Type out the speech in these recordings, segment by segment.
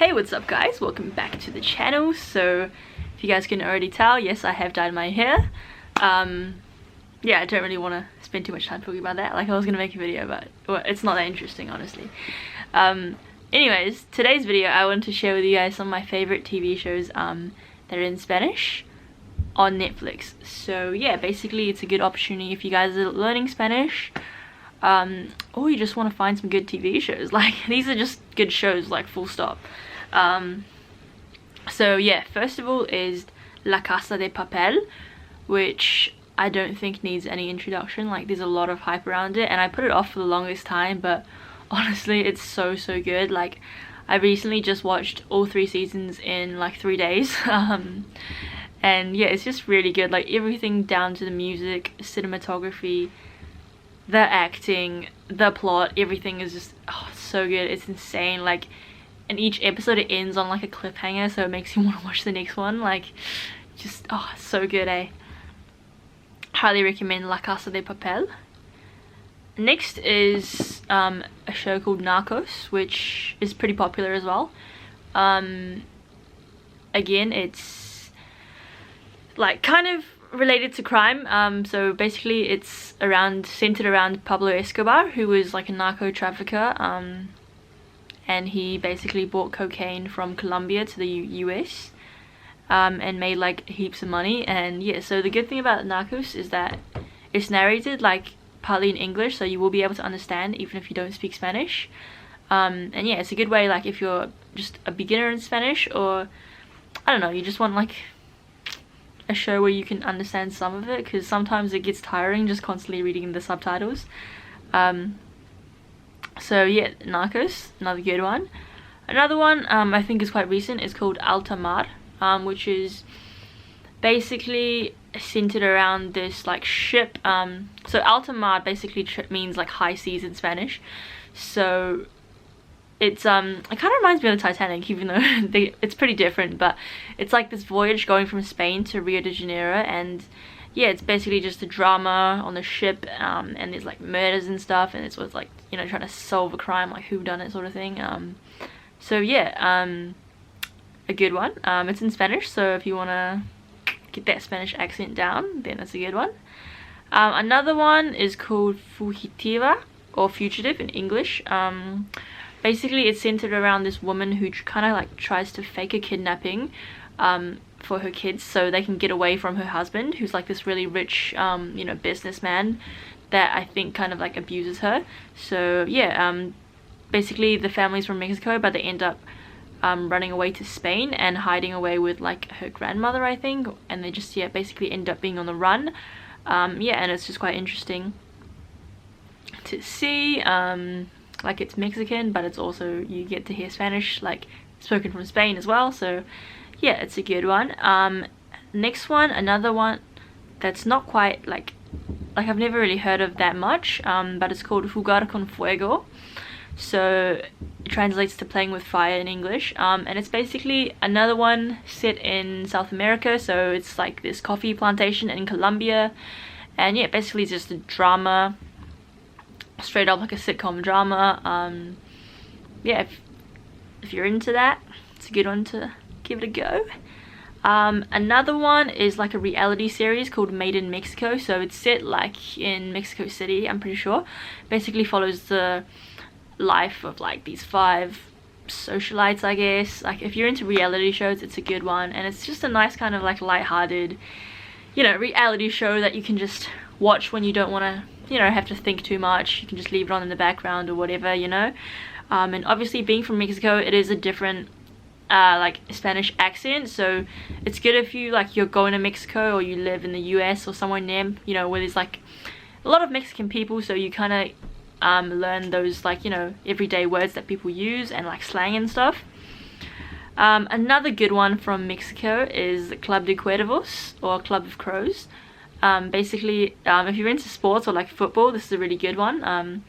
Hey, what's up guys? Welcome back to the channel. So if you guys can already tell, yes, I have dyed my hair. Yeah, I don't really want to spend too much time talking about that. Like, I was gonna make a video, but well, it's not that interesting, honestly. Anyways, today's video I wanted to share with you guys some of my favorite TV shows that are in Spanish on Netflix. So yeah, basically it's a good opportunity if you guys are learning Spanish, or you just want to find some good TV shows. Like, these are just good shows, like, full stop. So yeah, first of all is La Casa de Papel, which I don't think needs any introduction. Like, there's a lot of hype around it, and I put it off for the longest time, but honestly it's so good. Like, I recently just watched all 3 seasons in like 3 days. And yeah, it's just really good. Like, everything down to the music, cinematography, the acting, the plot, everything is just so good. It's insane. Like, and each episode it ends on like a cliffhanger, so it makes you want to watch the next one. Like, just so good, eh? Highly recommend La Casa de Papel. Next is a show called Nachos, which is pretty popular as well. Again, it's like kind of related to crime. So basically it's centered around Pablo Escobar, who was like a narco trafficker, and he basically bought cocaine from Colombia to the US, and made like heaps of money. And yeah, so the good thing about Narcos is that it's narrated like partly in English, so you will be able to understand even if you don't speak Spanish. And yeah, it's a good way, like, if you're just a beginner in Spanish, or I don't know, you just want like a show where you can understand some of it, because sometimes it gets tiring just constantly reading the subtitles. So yeah, Narcos, another good one. Another one I think is quite recent is called Altima, which is basically centered around this like ship. So alta mar basically means like high seas in Spanish. So it's it kind of reminds me of the Titanic, even though it's pretty different. But it's like this voyage going from Spain to Rio de Janeiro, and yeah, it's basically just a drama on the ship, and there's like murders and stuff, and it's sort of like, you know, trying to solve a crime, like who done it sort of thing. So yeah, a good one. It's in Spanish, so if you want to get that Spanish accent down, then that's a good one. Another one is called Fugitiva, or Fugitive in English. Basically it's centered around this woman who kind of like tries to fake a kidnapping for her kids so they can get away from her husband, who's like this really rich you know, businessman that I think kind of like abuses her. So yeah, basically the family's from Mexico, but they end up running away to Spain and hiding away with like her grandmother, I think, and they just, yeah, basically end up being on the run. Yeah, and it's just quite interesting to see. Like, it's Mexican, but it's also, you get to hear Spanish like spoken from Spain as well, so yeah, it's a good one. Next one, another one that's not quite like I've never really heard of that much, but it's called Jugar con Fuego. So it translates to playing with fire in English, and it's basically another one set in South America. So it's like this coffee plantation in Colombia, and yeah, basically it's just a drama, straight up like a sitcom drama. Yeah, if you're into that, it's a good one to give it a go. Another one is like a reality series called Made in Mexico. So it's set like in Mexico City, I'm pretty sure. Basically follows the life of like these 5 socialites, I guess. Like, if you're into reality shows, it's a good one, and it's just a nice kind of like light-hearted, you know, reality show that you can just watch when you don't want to, you know, have to think too much. You can just leave it on in the background or whatever, you know. And obviously being from Mexico, it is a different like Spanish accent, so it's good if you like, you're going to Mexico, or you live in the US or somewhere near, you know, where there's like a lot of Mexican people, so you kind of learn those, like, you know, everyday words that people use and like slang and stuff. Another good one from Mexico is Club de Cuervos, or Club of Crows. Basically, if you're into sports or like football, this is a really good one.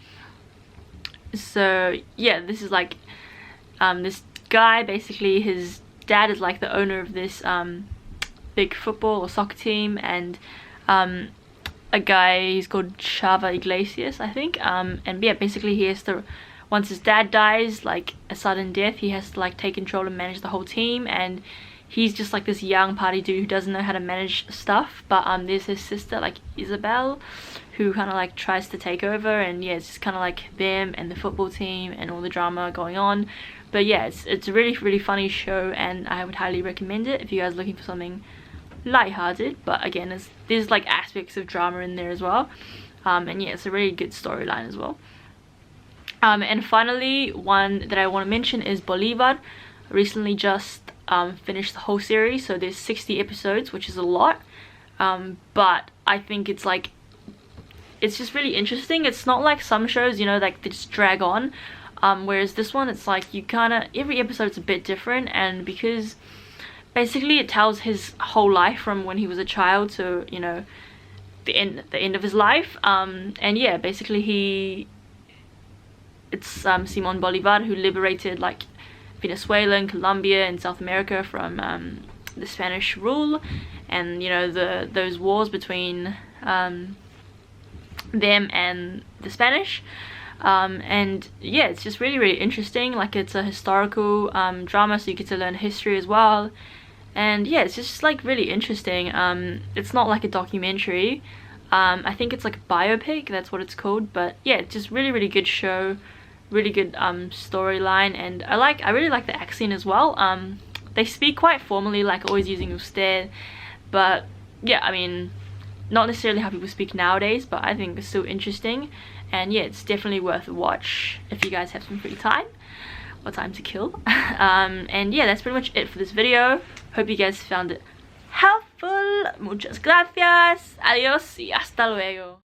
So yeah, this is like this guy, basically his dad is like the owner of this big football or soccer team, and a guy, he's called Chava Iglesias, I think, and yeah, basically he has to once his dad dies, like a sudden death, he has to like take control and manage the whole team, and he's just like this young party dude who doesn't know how to manage stuff. But there's his sister, like Isabel, who kind of like tries to take over, and yeah, it's just kind of like them and the football team and all the drama going on. But yeah, it's a really funny show, and I would highly recommend it if you guys are looking for something lighthearted. But again, there's like aspects of drama in there as well, and yeah, it's a really good storyline as well. And finally, one that I want to mention is Bolivar. I recently just finished the whole series, so there's 60 episodes, which is a lot, but I think it's just really interesting. It's not like some shows, you know, like they just drag on, whereas this one, it's like you kind of, every episode's a bit different, and because basically it tells his whole life from when he was a child to, you know, the end of his life, and yeah, basically it's Simon Bolivar who liberated like Venezuela and Colombia and South America from the Spanish rule, and you know, those wars between them and the Spanish, and yeah, it's just really interesting. Like, it's a historical drama, so you get to learn history as well, and yeah, it's just like really interesting. It's not like a documentary, I think it's like a biopic, that's what it's called. But yeah, it's just really good show, really good storyline, and I really like the accent as well. They speak quite formally, like always using usted, but yeah, I mean, not necessarily how people speak nowadays, but I think it's still interesting, and yeah, it's definitely worth a watch if you guys have some free time or time to kill. And yeah, that's pretty much it for this video. Hope you guys found it helpful. Muchas gracias, adios y hasta luego.